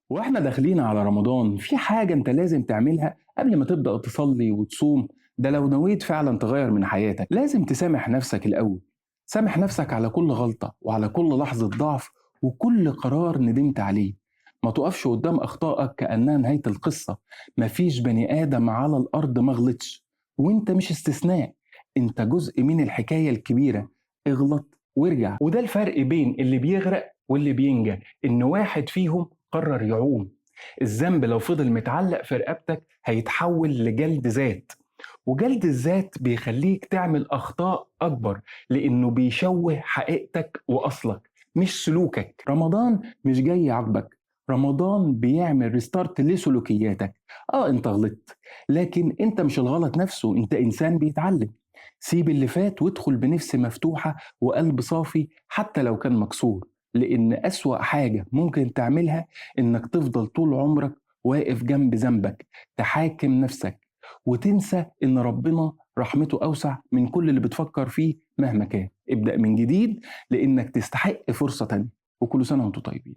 واحنا داخلين على رمضان في حاجة انت لازم تعملها قبل ما تبدأ تصلي وتصوم. ده لو نويت فعلا تغير من حياتك لازم تسامح نفسك الأول. سامح نفسك على كل غلطة وعلى كل لحظة ضعف وكل قرار ندمت عليه. ما تقفش قدام أخطائك كأنها نهاية القصة. مفيش بني آدم على الأرض ما غلطش، وانت مش استثناء. انت جزء من الحكاية الكبيرة. اغلط وارجع، وده الفرق بين اللي بيغرق واللي بينجى، إن واحد فيهم قرر يعوم. الذنب لو فضل متعلق في رقبتك هيتحول لجلد ذات، وجلد الذات بيخليك تعمل أخطاء أكبر، لأنه بيشوه حقيقتك وأصلك مش سلوكك. رمضان مش جاي يعاقبك، رمضان بيعمل ريستارت لسلوكياتك. انت غلطت، لكن انت مش الغلط نفسه، انت انسان بيتعلم. سيب اللي فات وادخل بنفس مفتوحة وقلب صافي حتى لو كان مكسور، لأن أسوأ حاجة ممكن تعملها إنك تفضل طول عمرك واقف جنب ذنبك، تحاكم نفسك وتنسى إن ربنا رحمته أوسع من كل اللي بتفكر فيه مهما كان. ابدأ من جديد لأنك تستحق فرصة تانية. وكل سنة وانتم طيبين.